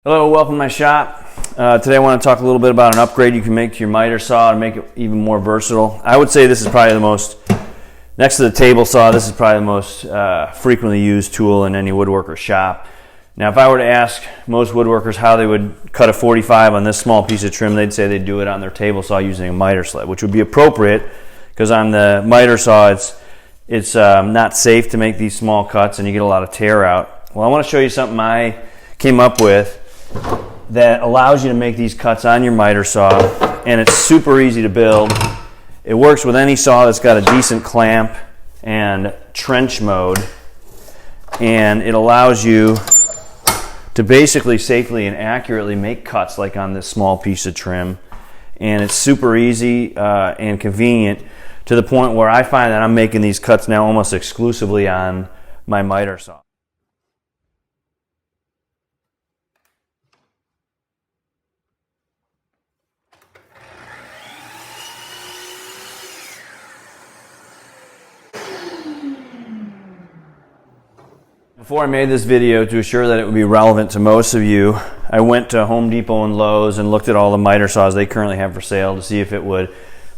Hello, welcome to my shop. Today I want to talk a little bit about an upgrade you can make to your miter saw to make it even more versatile. I would say this is probably the most, next to the table saw, this is probably the most frequently used tool in any woodworker shop. Now if I were to ask most woodworkers how they would cut a 45 on this small piece of trim, they'd say they'd do it on their table saw using a miter sled, which would be appropriate because on the miter saw it's not safe to make these small cuts and you get a lot of tear out. Well, I want to show you something I came up with that allows you to make these cuts on your miter saw, and it's super easy to build. It works with any saw that's got a decent clamp and trench mode, and it allows you to basically safely and accurately make cuts like on this small piece of trim. And it's super easy and convenient to the point where I find that I'm making these cuts now almost exclusively on my miter saw. Before I made this video, to assure that it would be relevant to most of you, I went to Home Depot and Lowe's and looked at all the miter saws they currently have for sale to see if it would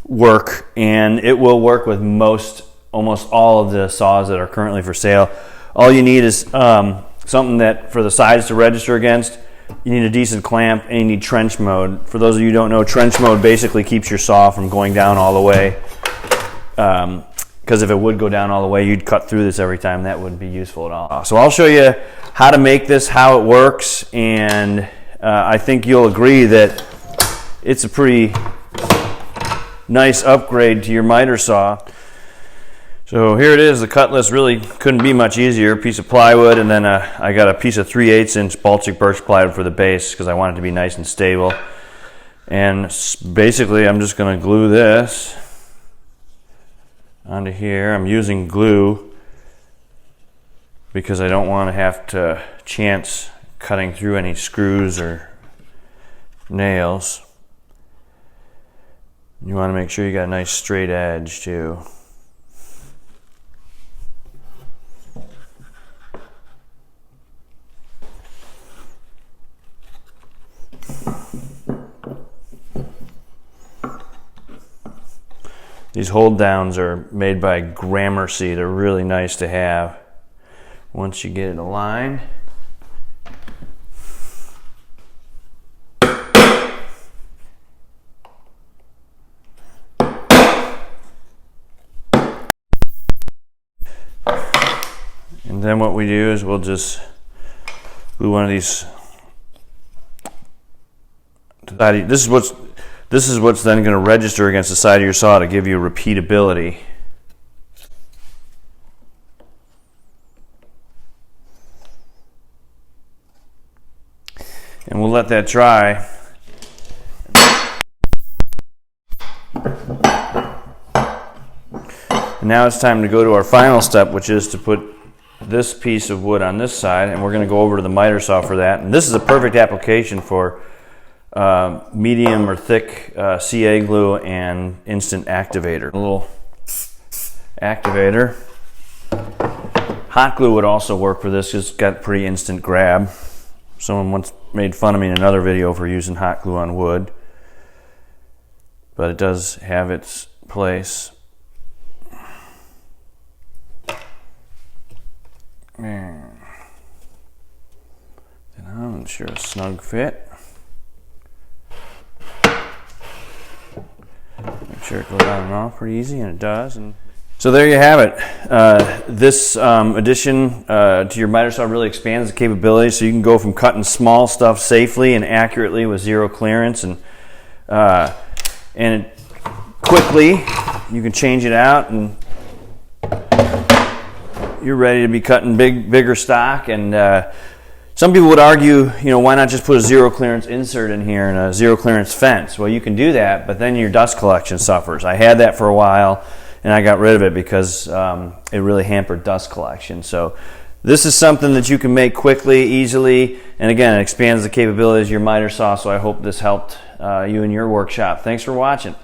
work, and it will work with almost all of the saws that are currently for sale. All you need is something that for the sides to register against. You need a decent clamp and you need trench mode. For those of you who don't know, trench mode basically keeps your saw from going down all the way. Because if it would go down all the way, you'd cut through this every time. That wouldn't be useful at all. So I'll show you how to make this, how it works, and I think you'll agree that it's a pretty nice upgrade to your miter saw. So here it is. The cut list really couldn't be much easier. A piece of plywood, and then I got a piece of 3/8 inch Baltic birch plywood for the base because I want it to be nice and stable. And basically I'm just going to glue this onto here. I'm using glue because I don't want to have to chance cutting through any screws or nails. You want to make sure you got a nice straight edge too. These hold downs are made by Gramercy. They're really nice to have once you get it aligned. And then what we do is we'll just glue one of these. This is what's then going to register against the side of your saw to give you repeatability. And we'll let that dry. And now it's time to go to our final step, which is to put this piece of wood on this side, and we're going to go over to the miter saw for that. And this is a perfect application for medium or thick CA glue and instant activator. A little activator. Hot glue would also work for this. It's got pretty instant grab. Someone once made fun of me in another video for using hot glue on wood, but it does have its place. And I'm not sure a snug fit. Make sure it goes on and off pretty easy, and it does. And so there you have it. This addition to your miter saw really expands the capabilities, so you can go from cutting small stuff safely and accurately with zero clearance, and quickly you can change it out, and you're ready to be cutting bigger stock. And some people would argue, why not just put a zero clearance insert in here and a zero clearance fence? Well, you can do that, but then your dust collection suffers. I had that for a while, and I got rid of it because it really hampered dust collection. So this is something that you can make quickly, easily, and again, it expands the capabilities of your miter saw, so I hope this helped you in your workshop. Thanks for watching.